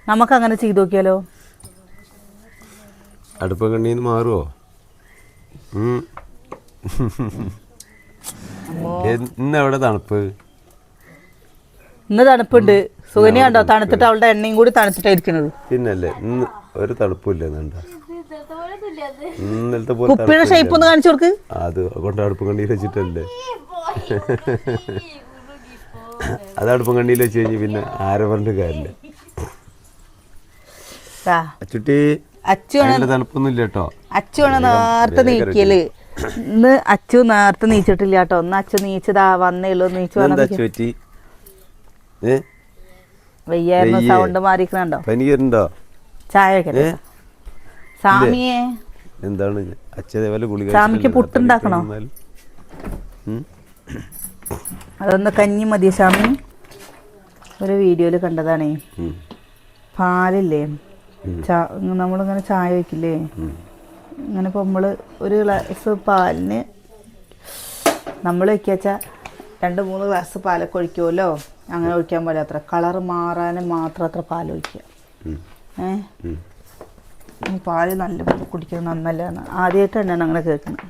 നമുക്കങ്ങനെ ചെയ്തു നോക്കിയാലോ? അടുപ്പം കണ്ണീന്ന് മാറുമോ? ഇന്നെവിടെ തണുപ്പ്? ഇന്ന് തണുപ്പുണ്ട്. സുഗന്യ കണ്ടോ തണുത്തിട്ട് അവളുടെ എണ്ണയും കൂടി തണുത്തിട്ടായിരിക്കണത്. പിന്നല്ലേ ഇന്ന് ഒരു തണുപ്പില്ല. ഇന്നലത്തെ കുപ്പിയുടെ ഷേപ്പ് ഒന്ന് കാണിച്ചു കൊടുക്ക്. അത് കൊണ്ട് അടുപ്പ് കണ്ണിയിൽ വെച്ചിട്ടല്ലേ. അത് അടുപ്പം കണ്ണിയിൽ വെച്ച് കഴിഞ്ഞ് പിന്നെ ആരെ പറഞ്ഞിട്ട് കാര്യമില്ല. അച്ചുട്ടി തണുപ്പൊന്നും ഇല്ല കേട്ടോ. അച്ചു ആണ് നേരത്തെ നീക്കല്. ഇന്ന് അച്ചു നേരത്തെ നീച്ചിട്ടില്ല കേട്ടോ. ഒന്ന് അച്ചു നീച്ചതാ വന്നേ ഉള്ളൂ. നീച്ചു പറ്റി വയ്യായിരുന്നു. സൗണ്ട് മാറിക്കണോ? പനിയുണ്ടോ? ചായ സാമിയെ എന്താണ് സാമിക്ക് പുട്ടുണ്ടാക്കണോ? അതൊന്ന് കഞ്ഞി മതി സാമി. ഒരു വീഡിയോയിൽ കണ്ടതാണേ. പാലില്ലേ, നമ്മളിങ്ങനെ ചായ വയ്ക്കില്ലേ, ഇങ്ങനെ ഇപ്പോൾ നമ്മൾ ഒരു ഗ്ലാസ് പാലിന് നമ്മൾ വയ്ക്കാച്ചാൽ 2-3 ഗ്ലാസ് പാലൊക്കെ ഒഴിക്കുമല്ലോ. അങ്ങനെ ഒഴിക്കാൻ പോലെ അത്ര കളർ മാറാനും മാത്രം അത്ര പാൽ ഒഴിക്കുക. പാല് നല്ല കുടിക്കുന്നത് നന്നല്ലാണ്. ആദ്യമായിട്ട് തന്നെയാണ് അങ്ങനെ കേൾക്കുന്നത്.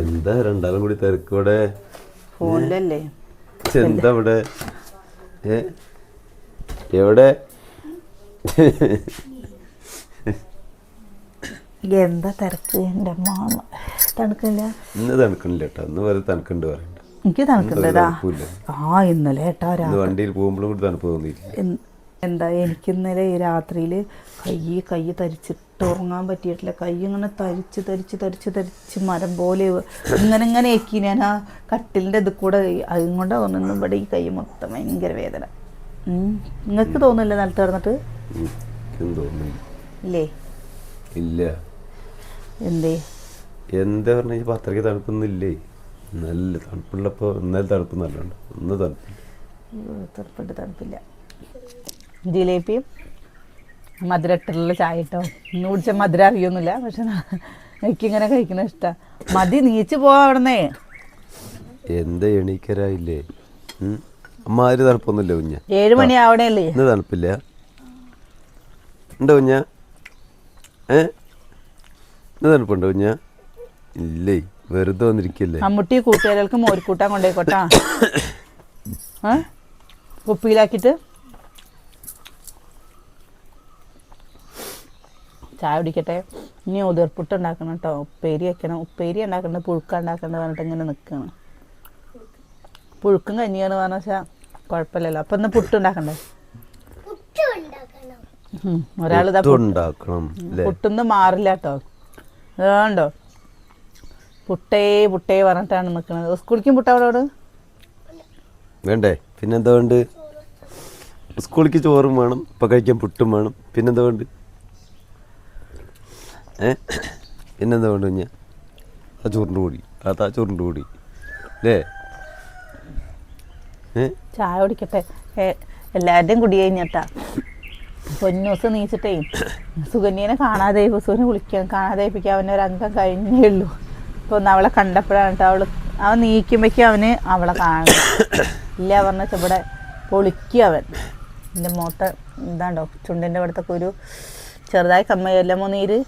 എന്താ രണ്ടാളും കൂടി തിരക്കോടെ ഫോണിലല്ലേ? എന്താ ഇവിടെ എവിടെ എന്താ തിരക്ക്? എൻ്റെ മാമ തണുക്കില്ല. ഇന്ന് തണുക്കണില്ല കേട്ടോ. ഇന്ന് വരെ തണുക്കുണ്ട് പറയണ്ട. എനിക്ക് തണുക്കുണ്ടതാ. ഇന്നലെ ഏട്ടാ വണ്ടിയിൽ പോകുമ്പോഴും കൂടി തണുപ്പ് തോന്നിയില്ല. എന്താ എനിക്ക് ഇന്നലെ രാത്രിയിൽ കൈ തരിച്ചിട്ട് ഉറങ്ങാൻ പറ്റിയിട്ടില്ല. കൈ ഇങ്ങനെ തരിച്ച് മരം പോലെ ഇങ്ങനെ ഏക്കി ഞാൻ ആ കട്ടിലിൻ്റെ ഇത് കൂടെ. അതും കൊണ്ടാണ് തോന്നുന്നു ഇവിടെ ഈ കൈ മൊത്തം ഭയങ്കര വേദന. നിങ്ങൾക്ക് തോന്നില്ല നിലത്ത് കിടന്നിട്ട്? ഇല്ലേ? ഇല്ല. എന്തേ എന്താ പറഞ്ഞ അത്രയ്ക്ക് തണുപ്പൊന്നുമില്ലേ? നല്ല തണുപ്പുള്ളപ്പോൾ ഇന്നലെ തണുപ്പ് നല്ലുണ്ട്. ഇന്ന് തണുപ്പില്ല. ജിലേബിയും മധുരട്ടുള്ള ചായ കേട്ടോ. ഇന്ന് കുടിച്ച മധുരം അറിയൊന്നുമില്ല, പക്ഷെ എനിക്കിങ്ങനെ കഴിക്കണ ഇഷ്ടം. മതി നീച്ച് പോവാ അവിടുന്നേ. എന്താ എണീക്കരായില്ലേ? അമ്മ ആര് തണുപ്പൊന്നുമില്ല കുഞ്ഞ. 7 മണി ആവണല്ലേ? ഇന്ന് തണുപ്പില്ല. ഉണ്ടോ കുഞ്ഞ? ഇന്ന് തണുപ്പുണ്ടോ കുഞ്ഞ? ഇല്ലേ, വെറുതെ വന്നിരിക്കല്ലേ. അമ്മൂട്ടി കൂട്ടുകാരികൾക്ക് മോരിക്കൂട്ടാൻ കൊണ്ടേക്കോട്ടാ. കുപ്പിയിലാക്കിയിട്ട് ചായ കുടിക്കട്ടെ. ഇനി ഉതിർപ്പുട്ട് ഉണ്ടാക്കണം കേട്ടോ. ഉപ്പേരി വെക്കണം. ഉപ്പേരി ഉണ്ടാക്കേണ്ടത് പുഴുക്ക ഉണ്ടാക്കേണ്ടത് പറഞ്ഞിട്ട് ഇങ്ങനെ നിൽക്കണം. പുഴുക്കും കഞ്ഞിയാണ് പറഞ്ഞ വെച്ചാൽ കുഴപ്പമില്ലല്ലോ. അപ്പം ഇന്ന് പുട്ട് ഉണ്ടാക്കണ്ടേ? ഒരാളിതാ പുട്ടൊന്നും മാറില്ല കേട്ടോ. അതുകൊണ്ടോ പുട്ടേ പറഞ്ഞിട്ടാണ് നിൽക്കുന്നത്. സ്കൂളിലേക്കും പുട്ട അവരോട് വേണ്ടേ? പിന്നെന്താ വേണ്ട? സ്കൂളിലേക്ക് ചോറും വേണം, ഇപ്പം കഴിക്കാൻ പുട്ടും വേണം. പിന്നെന്താ വേണ്ട? പിന്നെന്താ വേണ്ട കുഞ്ഞ? ആ ചോറിൻ്റെ കൂടി ചോറിൻ്റെ കൂടി അല്ലേ? ചായ കുടിക്കട്ടെ. എല്ലാവരുടെയും കുടി കഴിഞ്ഞിട്ടാ. പൊന്നൂസ് നീച്ചിട്ടേ സുകന്യനെ സുകന്യ കുളിക്കാൻ കാണാതെയിപ്പിക്കാൻ അവന് ഒരു അംഗം കഴിഞ്ഞേ ഉള്ളൂ. ഇപ്പോൾ ഒന്ന് അവളെ കണ്ടപ്പോഴാണ് കേട്ടോ അവൻ നീക്കുമ്പോഴേക്കും അവന് അവളെ കാണുന്നു. ഇല്ല പറഞ്ഞ ഇവിടെ പൊളിക്കും അവൻ. എൻ്റെ മോട്ട ഇതാണ്ടോ ചുണ്ടിൻ്റെ ഇവിടത്തൊക്കെ ഒരു ചെറുതായി കമ്മയല്ലമ്മോ നീര്.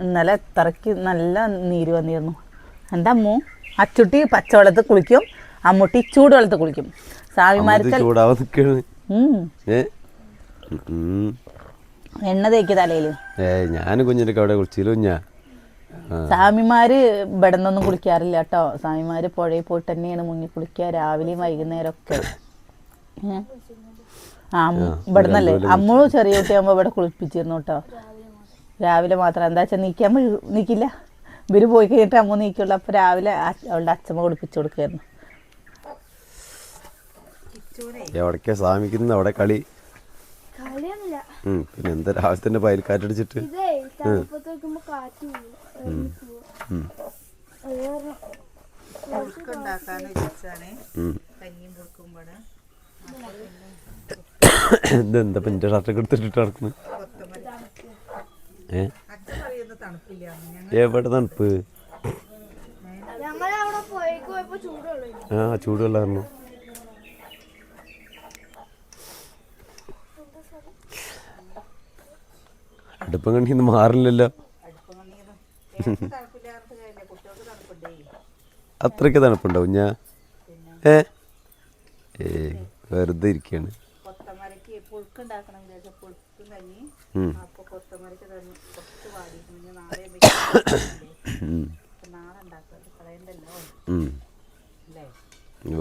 ഇന്നലെ ഇത്രയ്ക്ക് നല്ല നീര് വന്നിരുന്നു. എൻ്റെ അമ്മു അച്ചുട്ടി പച്ചവെള്ളത്തിൽ കുളിക്കും, അമ്മൂട്ടി ചൂടുവെള്ളത്തിൽ കുളിക്കും. സ്വാമിമാർക്ക് എണ്ണ തേക്ക് തലയിൽ. ഞാൻ കുഞ്ഞിനൊക്കെ അവിടെ കുളിച്ചില്ല കുഞ്ഞ. സ്വാമിമാര് ഇവിടെ നിന്നൊന്നും കുളിക്കാറില്ല കേട്ടോ. സ്വാമിമാര് പുഴയിൽ പോയിട്ട് തന്നെയാണ് മുങ്ങി കുളിക്കുക, രാവിലെയും വൈകുന്നേരം ഒക്കെ. ഇവിടെ നിന്നല്ലേ അമ്മു ചെറിയ കുട്ടിയാകുമ്പോൾ ഇവിടെ കുളിപ്പിച്ചിരുന്നു കേട്ടോ. രാവിലെ മാത്രം. എന്താ വെച്ചാൽ നീക്കില്ല. ഇവര് പോയി കഴിഞ്ഞിട്ട് അമ്മ നീക്കുള്ളൂ. അപ്പോൾ രാവിലെ അവളുടെ അച്ഛമ്മ കുളിപ്പിച്ചു കൊടുക്കുമായിരുന്നു. എവിടേക്കാ സ്വാമിക്കുന്ന അവിടെ കളി? പിന്നെ എന്താ രാവിലെ തന്നെ പയൽക്കാറ്റടിച്ചിട്ട് എന്താ എൻ്റെ ഷർട്ടൊക്കെ എടുത്തിട്ട് നടക്കുന്നു? എവിടെ തണുപ്പ്? ആ ചൂടുവെള്ളമായിരുന്നു. അടുപ്പം കണ്ടിന്ന് മാറില്ലല്ലോ. അത്രയ്ക്ക് തണുപ്പുണ്ടാവും ഞാൻ വെറുതെ ഇരിക്കുകയാണ്.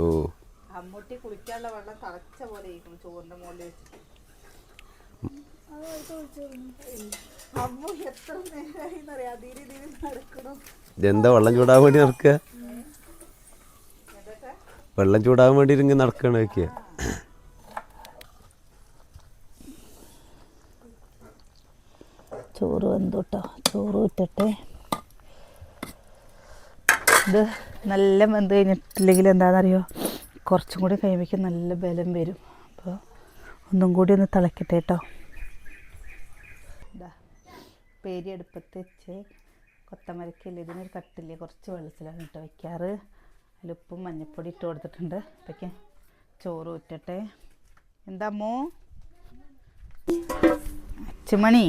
ഓ അമ്മൂട്ടി കുളിക്കാനുള്ള വെള്ളം തളച്ച പോലെ ചോറിന്റെ മുകളിൽ വെച്ചിട്ട് അമ്മു എത്ര നേരമായി നടക്കണം. ഇതെന്താ വെള്ളം ചൂടാൻ വേണ്ടി നടക്കുക? വെള്ളം ചൂടാൻ വേണ്ടി ഇങ്ങനെ നടക്കണം നോക്കിയ. ചോറ് വെന്തോട്ടോ, ചോറ് ഇട്ടിട്ടെ. ഇത് നല്ല വെന്ത് കഴിഞ്ഞിട്ടില്ലെങ്കിൽ എന്താണെന്നറിയോ, കുറച്ചും കൂടി കഴിയുമ്പോഴേക്കും നല്ല ബലം വരും. അപ്പോൾ ഒന്നും കൂടി ഒന്ന് തിളക്കട്ടെ കേട്ടോ. ഇതാ പേരി അടുപ്പത്ത് വെച്ച് കൊത്തമരക്കല്ലേ, ഇതിനൊരു കട്ടില്ലേ, കുറച്ച് വെള്ളത്തിലാണ് ഇട്ട് വയ്ക്കാറ്. അതിലുപ്പും മഞ്ഞൾപ്പൊടി ഇട്ട് കൊടുത്തിട്ടുണ്ട്. അപ്പോഴേക്കും ചോറ് ഊറ്റട്ടെ. എന്താ അമ്മോ അച്ചുമണി,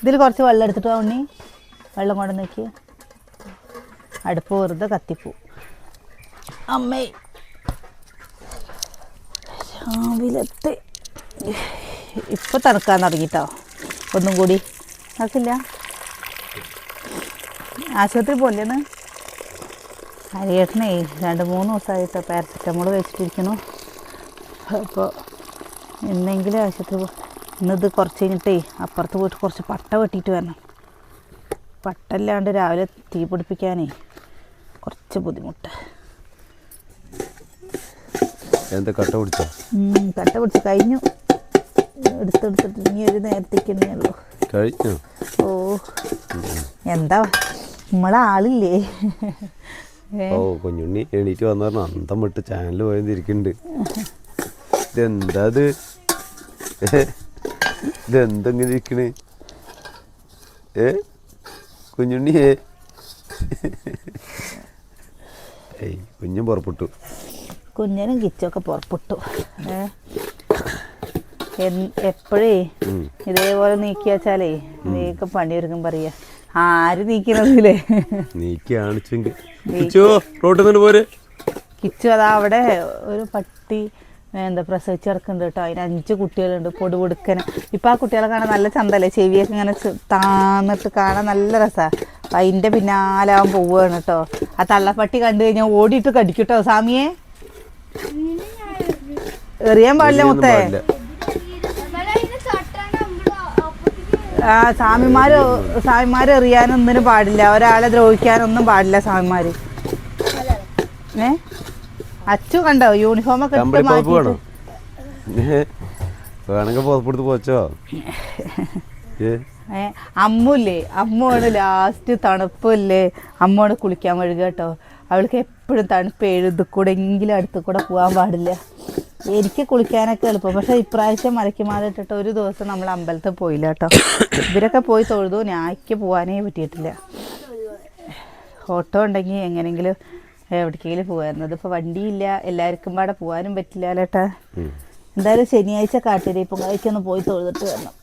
ഇതിൽ കുറച്ച് വെള്ളം എടുത്തിട്ട് വാ ഉണ്ണി. വെള്ളം കൊണ്ട് നോക്കി, അടുപ്പ് വെറുതെ കത്തിപ്പോ. അമ്മേ രാവിലത്തെ ഇപ്പം തണുക്കാൻ തുടങ്ങിട്ടോ. ഒന്നും കൂടി നടക്കില്ല. ആശുപത്രി പോലെയാണ് ഹരിയേട്ടനെ 2-3 ദിവസമായിട്ട് പാരസെറ്റമോൾ കഴിച്ചിട്ടിരിക്കണു. അപ്പോൾ എന്നെങ്കിലും ആശുപത്രി ഇന്നിത് കുറച്ച് കഴിഞ്ഞിട്ടേ അപ്പുറത്ത് പോയിട്ട് കുറച്ച് പട്ട വെട്ടിയിട്ട് വരണം. പട്ടല്ലാണ്ട് രാവിലെ തീ പിടിപ്പിക്കാനേ കുറച്ച് ബുദ്ധിമുട്ട്. എന്താ കട്ട പിടിച്ചോ? കട്ട പിടിച്ച് കഴിഞ്ഞു. എടുത്തെടുത്തിട്ട് ഇനി ഒരു നേരത്തേക്ക് ഉള്ളൂ. കഴിഞ്ഞു. ഓ എന്താ നമ്മളെ ആളില്ലേ? ഓ കുഞ്ഞുണ്ണി എണീറ്റ് വന്നു പറഞ്ഞ അന്തം വിട്ട് ചാനൽ പോയിരിക്കുന്നുണ്ട്. ഇതെന്താ ഇതെന്തെങ്ങനെ ഇരിക്കണ്? കുഞ്ഞുണ്ണിയേ കുഞ്ഞും പുറപ്പെട്ടു. കുഞ്ഞനും കിച്ചൊക്കെ പുറപ്പെട്ടു. എപ്പോഴേ ഇതേപോലെ നീക്കി വെച്ചാലേ നീക്ക പണിയൊരുക്കും പറയാ. ആര് നീക്കണതില്ലേ? കിച്ചു അതാ അവിടെ ഒരു പട്ടി പ്രസവിച്ച് കിടക്കുന്നുണ്ട് കേട്ടോ. അതിന് 5 കുട്ടികളുണ്ട്, പൊടി കൊടുക്കന്. ഇപ്പം ആ കുട്ടികളെ കാണാൻ നല്ല ചന്തല്ലേ, ചെവിയൊക്കെ ഇങ്ങനെ താന്നിട്ട് കാണാൻ നല്ല രസമാണ്. അപ്പം അതിൻ്റെ പിന്നാലാവാൻ പോവുകയാണ് കേട്ടോ. ആ തള്ളപ്പട്ടി കണ്ടു കഴിഞ്ഞാൽ ഓടിയിട്ട് കടിക്കൂട്ടോ. സ്വാമിയെ എറിയാൻ പാടില്ല മുത്തേ. ആ സ്വാമിമാർ എറിയാനൊന്നിനും പാടില്ല, ഒരാളെ ദ്രോഹിക്കാനൊന്നും പാടില്ല സ്വാമിമാർ. അച്ചു കണ്ടോ യൂണിഫോമൊക്കെ അമ്മുല്ലേ, അമ്മുവാണ് ലാസ്റ്റ് തണുപ്പല്ലേ, അമ്മുവാണ് കുളിക്കാൻ വഴുക കേട്ടോ. അവൾക്ക് എപ്പോഴും തണുപ്പ് എഴുതി കൂടെ എങ്കിലും അടുത്ത് കൂടെ പോകാൻ പാടില്ല. എനിക്ക് കുളിക്കാനൊക്കെ എളുപ്പം. പക്ഷെ ഇപ്രാവശ്യം മലയ്ക്കുമാല ഇട്ടിട്ട് ഒരു ദിവസം നമ്മൾ അമ്പലത്തിൽ പോയില്ല കേട്ടോ. ഇവരൊക്കെ പോയി തൊഴുതു, ഞായ്ക്ക് പോകാനേ പറ്റിയിട്ടില്ല. ഓട്ടോ ഉണ്ടെങ്കിൽ എങ്ങനെയെങ്കിലും എവിടേക്കെങ്കിലും പോകായിരുന്നു. ഇതിപ്പോൾ വണ്ടിയില്ല, എല്ലാവർക്കും പാടെ പോകാനും പറ്റില്ല കേട്ടാ. എന്തായാലും ശനിയാഴ്ച കാട്ടിരി പൊങ്കാഴ്ച പോയി തൊഴുതിട്ട് വരണം.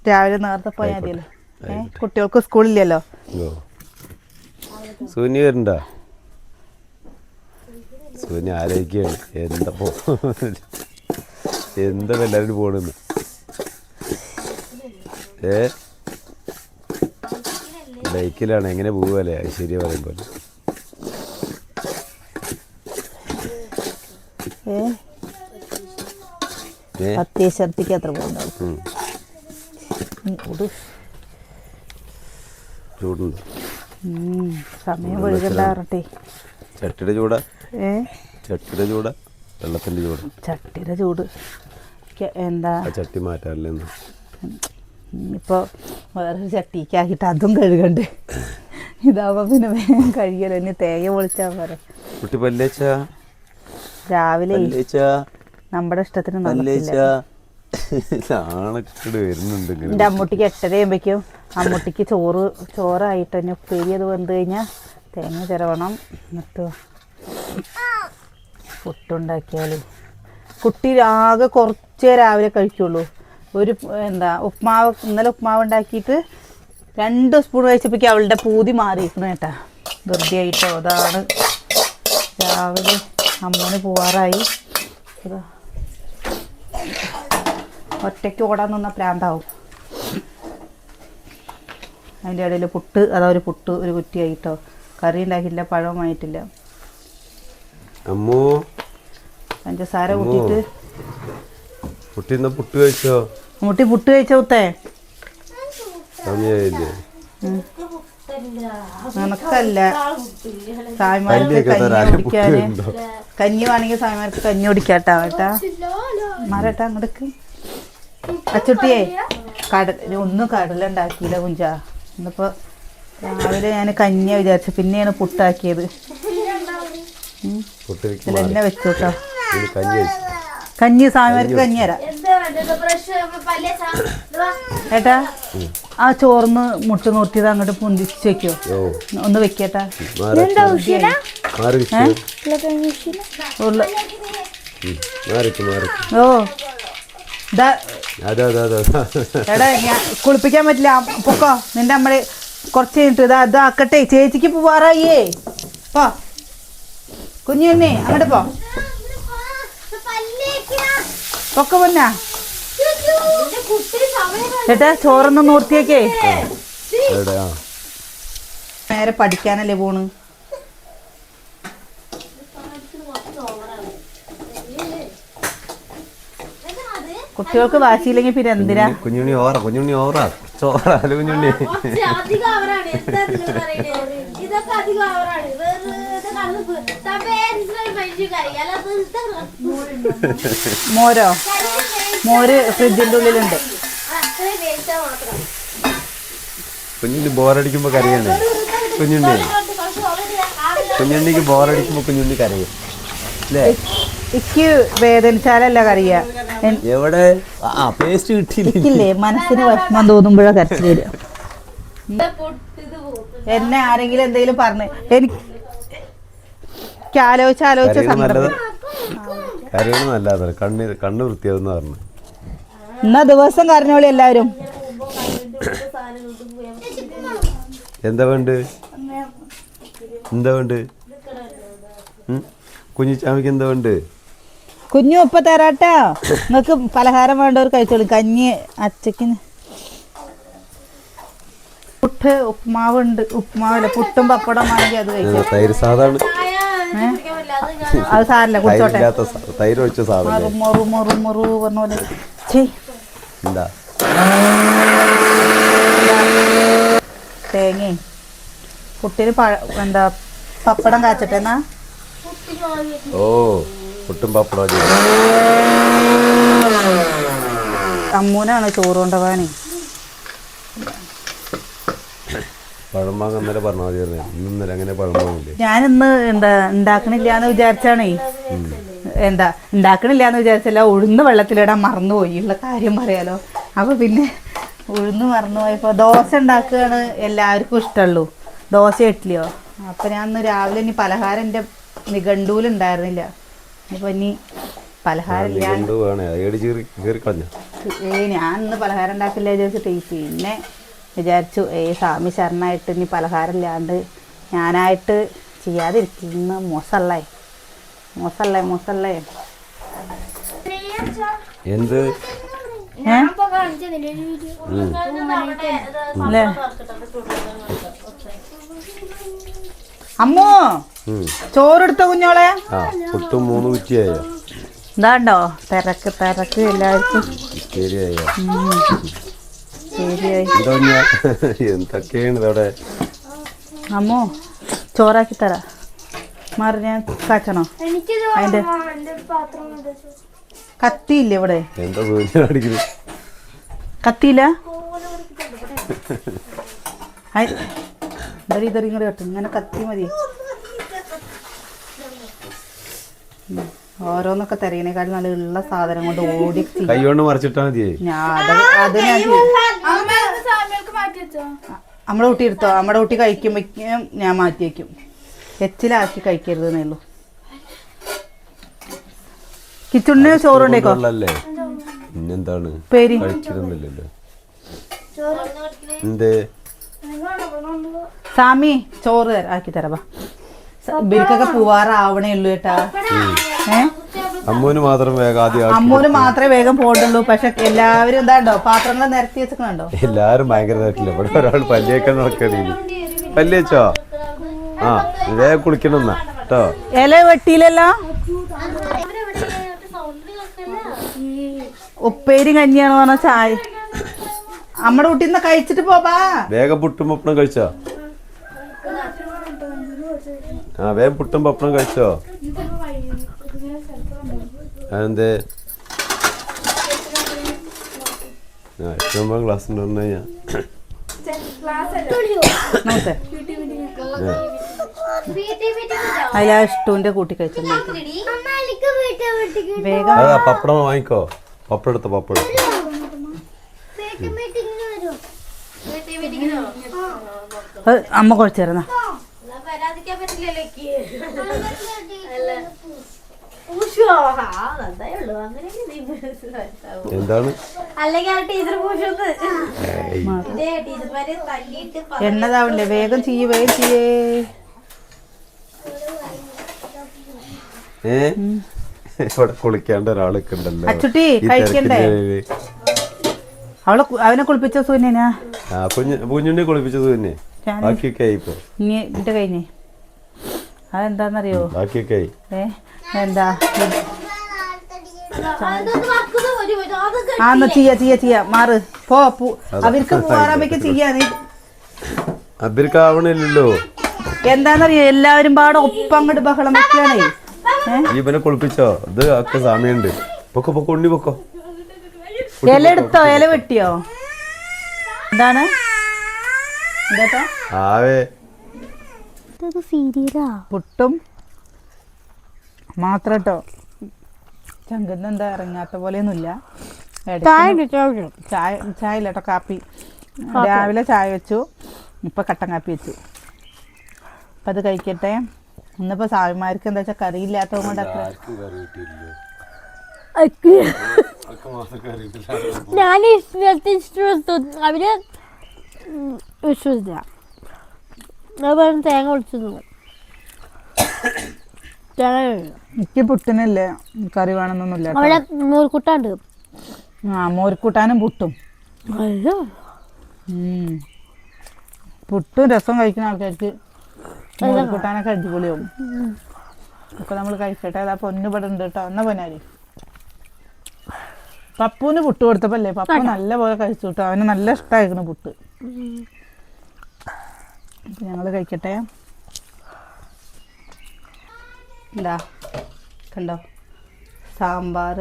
രാവിലെ നേരത്തെ പോയാൽ മതിയല്ലോ. കുട്ടികൾക്ക് സ്കൂളില്ലല്ലോ. സൂനി വരണ്ട, സൂനി ആലോചിക്കുകയാണ് എന്താ എല്ലാവരും പോണെന്ന്. ബൈക്കിലാണ്, എങ്ങനെ പോവല്ലേ ശരി പറയും പോലെ. അത്യാവശ്യത്തേക്ക് അത്ര പോകുന്നുണ്ടാവും. ചൂടുണ്ട്, സമയം വഴുകണ്ടാറട്ടെ. ചട്ടിയുടെ ചൂടാ, ചട്ടിയുടെ ചൂടാ, വെള്ളത്തിന്റെ ചൂട്. ചട്ടിയുടെ ചൂട് എന്താ ചട്ടി മാറ്റാറില്ലെന്ന്. ഇപ്പോൾ വേറൊരു ചട്ടിക്കാക്കിയിട്ട് അതും കഴുകണ്ട്. ഇതാവുമ്പോൾ പിന്നെ വേഗം കഴിയല്ലോ. ഇനി തേങ്ങ പൊളിച്ചാൽ പോരെ. കുട്ടി പല്ലേച്ചാ രാവിലെ നമ്മുടെ ഇഷ്ടത്തിന് നാണക്കേട് വരുന്നുണ്ട്. എൻ്റെ അമ്മൂട്ടിക്ക് 8:30 ആകുമ്പോഴേക്കും അമ്മൂട്ടിക്ക് ചോറായിട്ട് തന്നെ ഉപ്പേരി അത് വെന്ത് കഴിഞ്ഞാൽ തേങ്ങ ചിരവണം. എന്നിട്ട് പുട്ടുണ്ടാക്കിയാൽ കുട്ടി ആകെ കുറച്ചേ രാവിലെ കഴിക്കുള്ളൂ. ഉപ്മാവ് ഇന്നലെ ഉപ്മാവ് ഉണ്ടാക്കിയിട്ട് 2 സ്പൂൺ കഴിച്ചപ്പോഴേക്കും അവളുടെ പൂതി മാറിയിരിക്കണം കേട്ടാ. വെറുതെ ആയിട്ടോ. അതാണ് രാവിലെ അമ്മൂന് പോവാറായി. ഒറ്റയ്ക്ക് ഓടാൻ നിന്ന പ്രാന്താവും. അതിൻ്റെ ഇടയിൽ പുട്ട്, ഒരു കുറ്റിയായിട്ടോ. കറി ഉണ്ടാക്കിയില്ല, പഴവുമായിട്ടില്ല. പഞ്ചസാര കൂട്ടിയിട്ട് പുട്ട് കഴിച്ചോ? മുട്ടി പുട്ട് കഴിച്ചോ? ഉത്തേ നമുക്കല്ല, സ്വാമിമാർക്ക് കഞ്ഞി കുടിക്കാന്. കഞ്ഞി വേണമെങ്കിൽ സ്വാമിമാർക്ക് കഞ്ഞി കുടിക്കാട്ടാ. ഏട്ടാ മാറേട്ടാ അങ്ങോട്ടേക്ക്. അച്ചുട്ടിയെ ഒന്നും കടല ഉണ്ടാക്കിയില്ല കുഞ്ചാ. ഇന്നിപ്പോൾ രാവിലെ ഞാൻ കഞ്ഞിയാ വിചാരിച്ചു, പിന്നെയാണ് പുട്ടാക്കിയത്. ഇതിലെന്നെ വെച്ചു കേട്ടോ. കഞ്ഞി സ്വാമിമാർക്ക് കഞ്ഞി തരാം ഏട്ടാ. ആ ചോറിന്ന് മുട്ട നൂർത്തിയത് അങ്ങോട്ട് പൊന്തിച്ച് വെക്കോ? ഒന്ന് വെക്കേട്ടാ. ഓ എടാ ഞാൻ കുളിപ്പിക്കാൻ പറ്റില്ല. പൊക്കോ, നിന്റെ അമ്മള് കുറച്ച് കഴിഞ്ഞിട്ട് ഇതാക്കട്ടെ. ചേച്ചിക്ക് പോവാറായേ. പോ കുഞ്ഞുണ്ണി, അങ്ങോട്ട് പോ. പൊക്ക പൊന്നാ. ചേട്ടാ ചോറൊന്ന് നൂർത്തിയേക്കേ. നേരെ പഠിക്കാനല്ലേ പോണ്. കുട്ടികൾക്ക് വാശിയില്ലെങ്കിൽ പിന്നെ എന്തിനാ? കുഞ്ഞുണ്ണി ഓറാ ചോറാല് കുഞ്ഞുണ്ണി. മോര് ഫ്രിഡ്ജിന്റെ ഉള്ളിലുണ്ട്. കുഞ്ഞുണ്ണി ബോറടിക്കുമ്പോ കരയണേ. കുഞ്ഞുണ്ണിക്ക് ബോറടിക്കുമ്പോ കുഞ്ഞുണ്ണി കരയും അല്ലേ? എനിക്ക് വേദനിച്ചാലല്ല കറിയ. എവിടെ പേസ്റ്റ് കിട്ടിയില്ലേ? മനസ്സിന് വിഷമം തോന്നുമ്പോഴാ കരച്ചിൽ വരിക. എന്നെ ആരെങ്കിലും എന്തെങ്കിലും പറഞ്ഞ് എനിക്ക് ആലോചിച്ച കണ്ണ് വൃത്തിയാവുന്ന പറഞ്ഞു. എന്നാ ദിവസം കരഞ്ഞോളി എല്ലാവരും. എന്താ വേണ്ട കുഞ്ഞിച്ചാമിക്ക് എന്താ വേണ്ട? കുഞ്ഞു ഉപ്പ തരാട്ടോ. നിങ്ങൾക്ക് പലഹാരം വേണ്ടവർ കഴിച്ചോളൂ. കഞ്ഞി അച്ചക്ക് പുട്ട് ഉപ്മാവുണ്ട്. ഉപ്മാവല്ല, പുട്ടും പപ്പടം ആണെങ്കിൽ അത് കഴിക്കാം. തൈര് സാധാരണ അത് സാരല്ല, കുടിച്ചോട്ടെ. തൈര് വെച്ച സാധനം മൊറു പറഞ്ഞ പോലെ. എന്താ തേങ്ങ പുട്ടിന് എന്താ പപ്പടം കാച്ചട്ടെ. എന്നാ ഓ പുട്ടും പപ്പടം. അമ്മൂനാണ് ചോറ് കൊണ്ടുപോകാനേ. പഴം വാങ്ങാൻ ഇന്നലെ പറഞ്ഞാൽ മതിയായിരുന്നു. ഇന്നലെ അങ്ങനെ പഴം വാങ്ങില്ലേ? ഞാനിന്ന് ഉണ്ടാക്കണില്ലാന്ന് വിചാരിച്ചാണേ. ഉണ്ടാക്കണില്ലാന്ന് വിചാരിച്ചല്ല, ഉഴുന്ന് വെള്ളത്തിലിടാൻ മറന്നുപോയി. ഉള്ള കാര്യം പറയാലോ. അപ്പോൾ പിന്നെ ഉഴുന്ന് മറന്നുപോയപ്പോൾ ദോശ ഉണ്ടാക്കുകയാണ് എല്ലാവർക്കും ഇഷ്ടമുള്ളൂ. ദോശ ഇഡ്ഡലിയോ. അപ്പം ഞാൻ ഇന്ന് രാവിലെ ഇനി പലഹാരം എൻ്റെ നിഘണ്ടുവിലുണ്ടായിരുന്നില്ല. ഇപ്പം ഇനി പലഹാരം ഞാൻ ഇന്ന് പലഹാരം ഉണ്ടാക്കില്ല വിചാരിച്ചിട്ട് പിന്നെ വിചാരിച്ചു സ്വാമി ശരണായിട്ട് ഇനി പലഹാരം ഇല്ലാണ്ട് ഞാനായിട്ട് ചെയ്യാതിരിക്കുന്ന മോശമല്ലേ. എന്ത് അമ്മോ ചോറെടുത്ത കുഞ്ഞോളെ. പുട്ടും 3 കുറ്റിയായോ? എന്താണ്ടോ തിരക്ക് എല്ലാവർക്കും. ശരിയായി. എന്തൊക്കെയാണ് ഇവിടെ? അമ്മോ ചോറാക്കി തരാ. മാറി ഞാൻ കാച്ചണോ? അതിന്റെ കത്തിയില്ലേ ഇവിടെ? എന്താ അടിക്കുന്നത്? കത്തിയില്ല. ഇതറി ഇങ്ങോട്ട് കേട്ടു. ഇങ്ങനെ കത്തി മതി. ഓരോന്നൊക്കെ തിരയണേക്കാളും നല്ല ഉള്ള സാധനം കൊണ്ട് ഓടി കൈ കൊണ്ട് മറിച്ചിട്ടാ മതി. നമ്മുടെ കുട്ടി എടുത്തോ, നമ്മുടെ കുട്ടി കഴിക്കുമ്പോഴേക്കും ഞാൻ മാറ്റി വയ്ക്കും. എച്ചിലാക്കി കഴിക്കരുതെന്നേ ഉള്ളൂ. കിച്ചുണ്ണിന് ചോറുണ്ടേക്കോ? പിന്നെന്താണ് പേര് കഴിച്ചിരുന്നില്ലല്ലോ. എന്തേ സാമി ചോറ് ആക്കി തരാ. ഇവർക്കൊക്കെ പോവാറാവണേ ഉള്ളൂ കേട്ടാ. അമ്മൂന് മാത്രം വേഗം ആദ്യം അമ്മൂന് മാത്രമേ വേഗം പോകണ്ടുള്ളൂ. പക്ഷെ എല്ലാവരും എന്താണ്ടോ പാത്രങ്ങൾ നിരത്തി വെച്ചിട്ടുണ്ടോ? എല്ലാരും ഭയങ്കര തരത്തില്ല. ഇവിടെ ഒരാൾ പല്ലിയേക്കാൻ നടക്കണേ. പല്ലി വെച്ചോ? ആ വേഗം കുളിക്കണമെന്നാ കേട്ടോ. ഇല വെട്ടിയില്ലല്ലോ. ഉപ്പേരി കഞ്ഞിയാണോ പറഞ്ഞ ചായ നമ്മുടെ കുട്ടീന്ന് കഴിച്ചിട്ട് പോവാ. വേഗം പുട്ടും പപ്പടം കഴിച്ചോ? ആ വേഗം പുട്ടും പപ്പടം കഴിച്ചോ? അതെന്തേ ക്ലാസ് ഉണ്ട് പറഞ്ഞു കഴിഞ്ഞാ അതിലാ ഇഷ്ടൂന്റെ കൂട്ടി കഴിച്ചോ. വേഗം പപ്പടം വാങ്ങിക്കോ. പപ്പടം എടുത്തോ. പപ്പടം അമ്മ കുഴച്ചേരുന്ന എന്താണ് എണ്ണതാവണ്ടേ? വേഗം ചെയ്യേ, വേഗം ചെയ്യേ. ഇവിടെ കുളിക്കാണ്ട് ഒരാളൊക്കെ ഉണ്ടല്ലോ. അച്ചുട്ടി കഴിക്കണ്ടേ? അവനെ കുളിപ്പിച്ച സൂന്യനാ. കുഞ്ഞുണ്ണി കുളിപ്പിച്ചത് തന്നെ. ബാക്കിയൊക്കെ ആയി ഇപ്പൊ. ഇനി ഇട്ട് കഴിഞ്ഞേ. അതെന്താന്നറിയോ? ബാക്കിയൊക്കെ ആയി. എന്താ ആന്ന് ചെയ്യാ മാറ് പോ. അവർക്ക് പോവാറാകുമ്പോ ചെയ്യാന് അവർക്ക് ആവണില്ലല്ലോ. എന്താന്നറിയോ? എല്ലാവരും പാടെ ഒപ്പം അങ്ങോട്ട് ബഹളം വെക്കാണേ. ഇവനെ കുളിപ്പിച്ചോ? ഇത് ഒക്കെ സമയമുണ്ട്. പൊക്കോ പൊക്കോ ഉണ്ണി പൊക്കോ. ഇല എടുത്തോ? ഇല വെട്ടിയോ? എന്താണ് പുട്ടും മാത്രം കേട്ടോ. ചങ്കന്ന് എന്താ ഇറങ്ങാത്ത പോലെയൊന്നുമില്ല. ചായ ഇല്ല കേട്ടോ, കാപ്പി. രാവിലെ ചായ വെച്ചു, ഇപ്പൊ കട്ടൻ കാപ്പി വെച്ചു. അപ്പം അത് കഴിക്കട്ടെ. ഇന്നിപ്പോ സാവിമാർക്ക് എന്താ വെച്ചാൽ കറിയില്ലാത്തത് കൊണ്ട് ഞാൻ അവര് വിശ്വസിച്ച തേങ്ങ ഒളിച്ചു. എനിക്ക് പുട്ടിനല്ലേ കറി വേണമെന്നൊന്നുമില്ല. അവിടെ മോർക്കൂട്ടാണ്ട്. മോർക്കൂട്ടാനും പുട്ടും. പുട്ടും രസം കഴിക്കുന്ന ആൾക്കാർക്ക് മോർക്കൂട്ടാനൊക്കെ അടിപൊളിയാവും. അപ്പൊ നമ്മൾ കഴിക്കട്ടെ. അതാ പൊന്നു ഇവിടെ ഉണ്ട് കേട്ടോ. എന്നാ പൊന്നാരി പപ്പുവിന് പുട്ട് കൊടുത്തപ്പല്ലേ പപ്പു നല്ല പോലെ കഴിച്ചു കേട്ടോ. അവന് നല്ല ഇഷ്ടമായിരിക്കണം പുട്ട്. ഞങ്ങൾ കഴിക്കട്ടെ. എന്താ കണ്ടോ സാമ്പാർ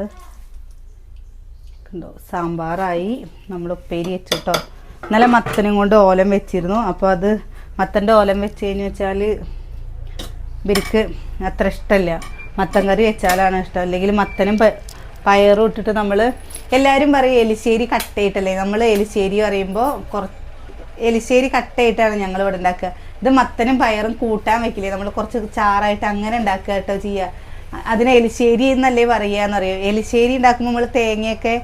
കണ്ടോ? സാമ്പാറായി. നമ്മൾ ഉപ്പേരി വെച്ചു കേട്ടോ. ഇന്നലെ മത്തനും കൊണ്ട് ഓലം വെച്ചിരുന്നു. അപ്പോൾ അത് മത്തൻ്റെ ഓലം വെച്ച് കഴിഞ്ഞ് വെച്ചാൽ ഇവർക്ക് അത്ര ഇഷ്ടമല്ല. മത്തൻ കറി വെച്ചാലാണ് ഇഷ്ടം. അല്ലെങ്കിൽ മത്തനും പയറും ഇട്ടിട്ട് നമ്മൾ എല്ലാവരും പറയും എലിശ്ശേരി കട്ടയിട്ടല്ലേ. നമ്മൾ എലിശ്ശേരി പറയുമ്പോൾ എലിശ്ശേരി കട്ടയിട്ടാണ് ഞങ്ങൾ ഇവിടെ ഉണ്ടാക്കുക. ഇത് മത്തനും പയറും കൂട്ടാൻ വെക്കില്ലേ, നമ്മൾ കുറച്ച് ചാറായിട്ട് അങ്ങനെ ഉണ്ടാക്കുക കേട്ടോ ചെയ്യുക. അതിന് എലിശ്ശേരി എന്നല്ലേ പറയുകയെന്നറിയോ. എലിശ്ശേരി ഉണ്ടാക്കുമ്പോൾ നമ്മൾ തേങ്ങയൊക്കെ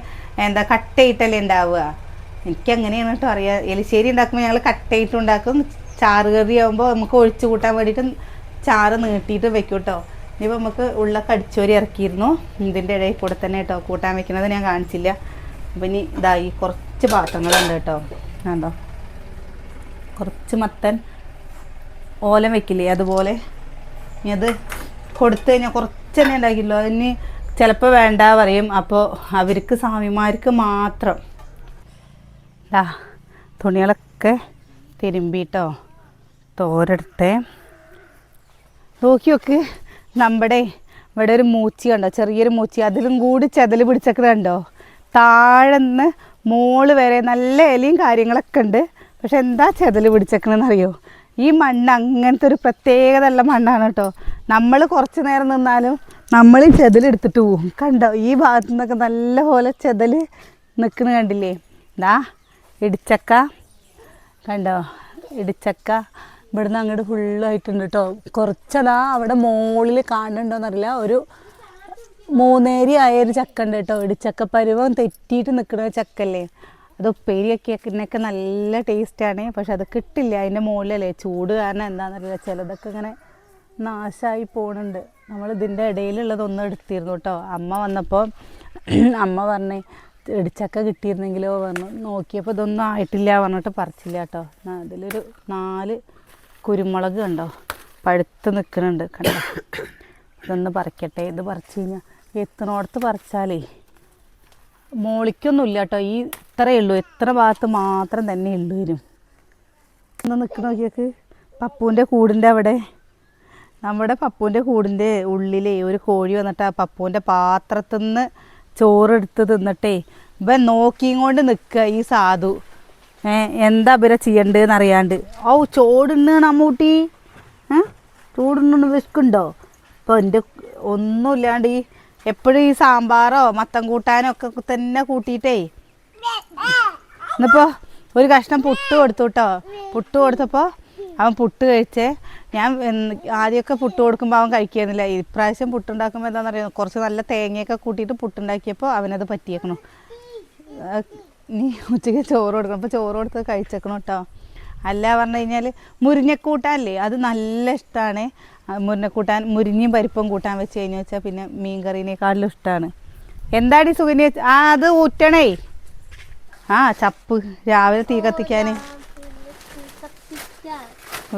എന്താ കട്ടയിട്ടല്ലേ ഉണ്ടാവുക. എനിക്കങ്ങനെയാണ് കേട്ടോ അറിയാം. എലിശ്ശേരി ഉണ്ടാക്കുമ്പോൾ ഞങ്ങൾ കട്ടയിട്ട് ഉണ്ടാക്കും. ചാറ് കറി ആകുമ്പോൾ നമുക്ക് ഒഴിച്ചു കൂട്ടാൻ വേണ്ടിയിട്ട് ചാറ് നീട്ടിയിട്ട് വെക്കും കേട്ടോ. ഇനിയിപ്പോൾ നമുക്ക് ഉള്ളൊക്കെ അടിച്ചോരി ഇറക്കിയിരുന്നു. ഇതിൻ്റെ ഇടയിൽ കൂടെ തന്നെ കേട്ടോ കൂട്ടാൻ വെക്കുന്നത് ഞാൻ കാണിച്ചില്ല. അപ്പം ഇനി ഇതായി കുറച്ച് പാത്രങ്ങളുണ്ട് കേട്ടോ. കണ്ടോ കുറച്ച് മത്തൻ ഓലം വെക്കില്ലേ അതുപോലെ. ഇനി അത് കൊടുത്തു കഴിഞ്ഞാൽ കുറച്ച് തന്നെ ഉണ്ടാക്കിയല്ലോ. അതിന് ചിലപ്പോൾ വേണ്ട പറയും. അപ്പോൾ അവർക്ക് സ്വാമിമാർക്ക് മാത്രം തുണികളൊക്കെ തിരുമ്പിട്ടോ തോരെടുത്തേ. നോക്കി നോക്ക്, നമ്മുടെ ഇവിടെ ഒരു മൂച്ചി കണ്ടോ, ചെറിയൊരു മൂച്ചി. അതിലും കൂടി ചെതൽ പിടിച്ചൊക്കെ കണ്ടോ. താഴെന്ന് മോള് വരെ നല്ല ഇലയും കാര്യങ്ങളൊക്കെ ഉണ്ട്. പക്ഷെ എന്താ ചെതൽ പിടിച്ചേക്കണെന്നറിയോ? ഈ മണ്ണ് അങ്ങനത്തെ ഒരു പ്രത്യേകതയുള്ള മണ്ണാണ് കേട്ടോ. നമ്മൾ കുറച്ച് നേരം നിന്നാലും നമ്മളും ചെതലെടുത്തിട്ട് പോവും. കണ്ടോ ഈ ഭാഗത്തു നിന്നൊക്കെ നല്ല പോലെ ചെതൽ നിൽക്കുന്ന കണ്ടില്ലേ. ഇതാ ഇടിച്ചക്ക കണ്ടോ. ഇടിച്ചക്ക ഇവിടുന്ന് അങ്ങോട്ട് ഫുള്ളായിട്ടുണ്ട് കേട്ടോ. കുറച്ചതാ അവിടെ മുകളിൽ കാണുന്നുണ്ടോയെന്നറിയില്ല, ഒരു മൂന്നേരി ആയൊരു ചക്ക ഉണ്ട് കേട്ടോ. ഇടിച്ചക്ക പരുവം തെറ്റിയിട്ട് നിൽക്കുന്ന ചക്കല്ലേ, അത് ഉപ്പേരിയൊക്കെ നല്ല ടേസ്റ്റാണ്. പക്ഷെ അത് കിട്ടില്ല, അതിൻ്റെ മുകളിലല്ലേ, ചൂട് കാരണം എന്താണെന്നറിയില്ല, ചിലതൊക്കെ ഇങ്ങനെ നാശമായി പോകുന്നുണ്ട്. നമ്മൾ ഇതിൻ്റെ ഇടയിലുള്ളതൊന്നും എടുത്തിരുന്നു കേട്ടോ. അമ്മ വന്നപ്പോൾ അമ്മ പറഞ്ഞേ ഇടിച്ചക്ക കിട്ടിയിരുന്നെങ്കിലോ പറഞ്ഞു. നോക്കിയപ്പോൾ ഇതൊന്നും ആയിട്ടില്ല പറഞ്ഞിട്ട് പറിച്ചില്ല കേട്ടോ. അതിലൊരു 4 കുരുമുളക് കണ്ടോ പഴുത്ത് നിൽക്കുന്നുണ്ട് കണ്ടോ. ഇതൊന്ന് പറിക്കട്ടെ. ഇത് പറിച്ച് കഴിഞ്ഞാൽ എത്തണോടത്ത് പറിച്ചാലേ മോളിക്കൊന്നുമില്ല കേട്ടോ. ഈ ഇത്രയേ ഉള്ളൂ, എത്ര ഭാഗത്ത് മാത്രം തന്നെ ഉള്ളൂ വരും. ഒന്ന് നിൽക്കണ നോക്കിയൊക്കെ പപ്പൂൻ്റെ കൂടിൻ്റെ അവിടെ, നമ്മുടെ പപ്പൂൻ്റെ കൂടിൻ്റെ ഉള്ളിലേ ഒരു കോഴി വന്നിട്ട് ആ പപ്പൂൻ്റെ പാത്രത്തിൽ നിന്ന് ചോറെടുത്ത് തിന്നിട്ടേ ഇവൻ നോക്കിയും കൊണ്ട് നിൽക്കുക ഈ സാധു. എന്താ ഇവരെ ചെയ്യണ്ടെന്ന് അറിയാണ്ട്. ഓ ചോടുണ്ട് നമ്മൂട്ടി, ചൂടുണ്ട് വിശക്കുണ്ടോ? ഇപ്പോൾ എൻ്റെ ഒന്നുമില്ലാണ്ട് ഈ എപ്പോഴും ഈ സാമ്പാറോ മത്തൻ കൂട്ടാനോ ഒക്കെ തന്നെ കൂട്ടിയിട്ടേ ഇന്നിപ്പോൾ ഒരു കഷ്ണം പുട്ട് കൊടുത്തു കേട്ടോ. പുട്ട് കൊടുത്തപ്പോൾ അവൻ പുട്ട് കഴിച്ചേ. ഞാൻ ആദ്യമൊക്കെ പുട്ട് കൊടുക്കുമ്പോൾ അവൻ കഴിക്കുന്നില്ല. ഇപ്രാവശ്യം പുട്ടുണ്ടാക്കുമ്പോൾ എന്താണെന്ന് അറിയാം, കുറച്ച് നല്ല തേങ്ങയൊക്കെ കൂട്ടിയിട്ട് പുട്ടുണ്ടാക്കിയപ്പോൾ അവനത് പറ്റിയേക്കണു. നീ ഉച്ചയ്ക്ക് ചോറ് കൊടുക്കണം, അപ്പോൾ ചോറ് കൊടുത്ത് കഴിച്ചേക്കണം കേട്ടോ. അല്ല പറഞ്ഞു കഴിഞ്ഞാൽ മുരിങ്ങക്കൂട്ടാനല്ലേ, അത് നല്ല ഇഷ്ടമാണ്. മുരിങ്ങക്കൂട്ടാൻ മുരിങ്ങയും പരിപ്പും കൂട്ടാൻ വെച്ച് കഴിഞ്ഞ് വെച്ചാൽ പിന്നെ മീൻ കറീനേക്കാളിലും ഇഷ്ടമാണ്. എന്താടി സുകന്യ? അത് ഊറ്റണേ. ചപ്പ് രാവിലെ തീ കത്തിക്കാൻ,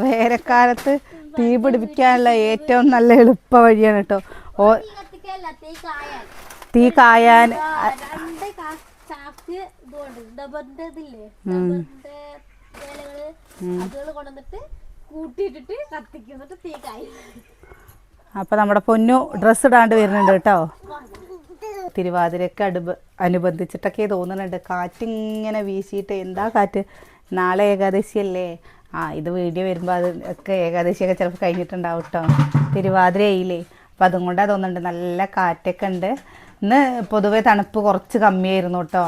വേനൽക്കാലത്ത് തീ പിടിപ്പിക്കാനുള്ള ഏറ്റവും നല്ല എളുപ്പ വഴിയാണ് കേട്ടോ. തീ കായാൻ അപ്പൊ നമ്മുടെ പൊന്നു ഡ്രസ്സ് ഇടാണ്ട് വരുന്നുണ്ട് കേട്ടോ. തിരുവാതിരക്ക് അനുബന്ധിച്ചിട്ടൊക്കെ തോന്നുന്നുണ്ട്. കാറ്റിങ്ങനെ വീശിയിട്ട്, എന്താ കാറ്റ്. നാളെ ഏകാദശിയല്ലേ. ഇത് വീഡിയോ വരുമ്പോൾ അത് ഒക്കെ ഏകാദശിയൊക്കെ ചിലപ്പോൾ കഴിഞ്ഞിട്ടുണ്ടാവും കേട്ടോ. തിരുവാതിരയില്ലേ, അപ്പം അതും കൊണ്ടാണ് തോന്നുന്നുണ്ട്. നല്ല കാറ്റൊക്കെ ഉണ്ട്. ഇന്ന് പൊതുവെ തണുപ്പ് കുറച്ച് കമ്മിയായിരുന്നു കേട്ടോ.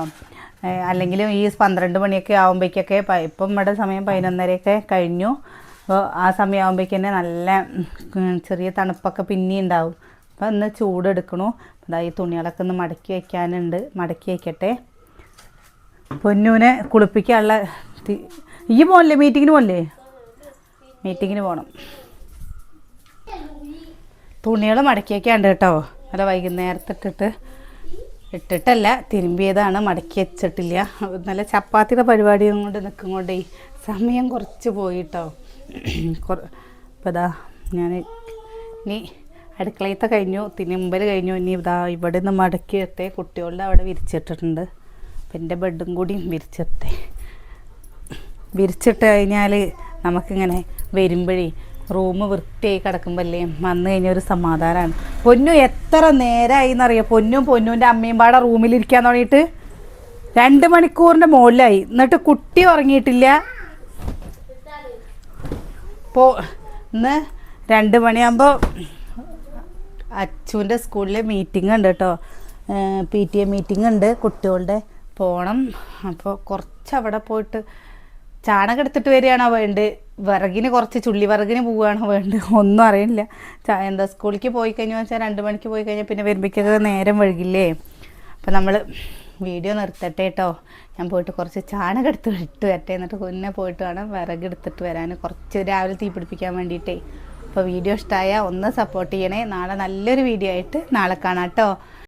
അല്ലെങ്കിലും ഈ 12 മണിയൊക്കെ ആകുമ്പോഴേക്കൊക്കെ, ഇപ്പം നമ്മുടെ സമയം 11:30 കഴിഞ്ഞു. അപ്പോൾ ആ സമയമാകുമ്പോഴേക്ക് തന്നെ നല്ല ചെറിയ തണുപ്പൊക്കെ പിന്നെ ഉണ്ടാവും. അപ്പോൾ ഇന്ന് ചൂടെടുക്കണു. അതായത് ഈ തുണികളൊക്കെ ഒന്ന് മടക്കി വയ്ക്കാനുണ്ട്, മടക്കി വയ്ക്കട്ടെ. പൊന്നൂനെ കുളിപ്പിക്കാനുള്ള ഈ പോകല്ലേ, മീറ്റിങ്ങിന് പോകല്ലേ? മീറ്റിങ്ങിന് പോകണം. തുണികൾ മടക്കി വയ്ക്കാണ്ട് കേട്ടോ. അല്ല വൈകുന്നേരത്തെ ഇട്ടിട്ടല്ല, തിരുമ്പിയതാണ്, മടക്കി വെച്ചിട്ടില്ല. നല്ല ചപ്പാത്തിയുടെ പരിപാടിയും കൊണ്ട് നിൽക്കും കൊണ്ടേ സമയം കുറച്ച് പോയിട്ടോ. അപ്പോൾ ഇതാ ഞാൻ ഇനി അടുക്കളയത്തെ കഴിഞ്ഞു, തിരുമ്പൽ കഴിഞ്ഞു. ഇനി ഇതാ ഇവിടെ നിന്ന് മടക്കി വെത്തേ. കുട്ടികളുടെ അവിടെ വിരിച്ചിട്ടിട്ടുണ്ട്. അപ്പം എൻ്റെ ബെഡും കൂടി വിരിച്ചിട്ട് കഴിഞ്ഞാൽ നമുക്കിങ്ങനെ വരുമ്പോഴേ റൂം വൃത്തിയായി കിടക്കുമ്പോഴല്ലേ വന്നു കഴിഞ്ഞാൽ ഒരു സമാധാനമാണ്. പൊന്നു എത്ര നേരമായി എന്നറിയാം, പൊന്നൂൻ്റെ അമ്മയും പാടെ റൂമിലിരിക്കാൻ തുടങ്ങിയിട്ട് 2 മണിക്കൂറിൻ്റെ മുകളിലായി. എന്നിട്ട് കുട്ടി ഉറങ്ങിയിട്ടില്ല. ഇന്ന് 2 മണിയാകുമ്പോൾ അച്ചുവിൻ്റെ സ്കൂളിൽ മീറ്റിംഗ് ഉണ്ട് കേട്ടോ. PTA മീറ്റിംഗ് ഉണ്ട് കുട്ടികളുടെ, പോകണം. അപ്പോൾ കുറച്ച് അവിടെ പോയിട്ട് ചാണകം എടുത്തിട്ട് വരികയാണോ വേണ്ടത്, വിറകിന് കുറച്ച് ചുള്ളി വിറകിന് പോവുകയാണോ വേണ്ടത്, ഒന്നും അറിയില്ല. എന്താ സ്കൂളിലേക്ക് പോയി കഴിഞ്ഞാൽ വെച്ചാൽ 2 മണിക്ക് പോയി കഴിഞ്ഞാൽ പിന്നെ വരുമ്പോഴേക്കൊക്കെ നേരം വൈകില്ലേ. അപ്പം നമ്മൾ വീഡിയോ നിർത്തട്ടെ കേട്ടോ. ഞാൻ പോയിട്ട് കുറച്ച് ചാണകം ഇട്ട് വരട്ടെ, എന്നിട്ട് പിന്നെ പോയിട്ട് വേണം വിറകെടുത്തിട്ട് വരാൻ, കുറച്ച് രാവിലെ തീ പിടിപ്പിക്കാൻ വേണ്ടിയിട്ടേ. അപ്പോൾ വീഡിയോ ഇഷ്ടമായ ഒന്ന് സപ്പോർട്ട് ചെയ്യണേ. നാളെ നല്ലൊരു വീഡിയോ ആയിട്ട് നാളെ കാണാം കേട്ടോ.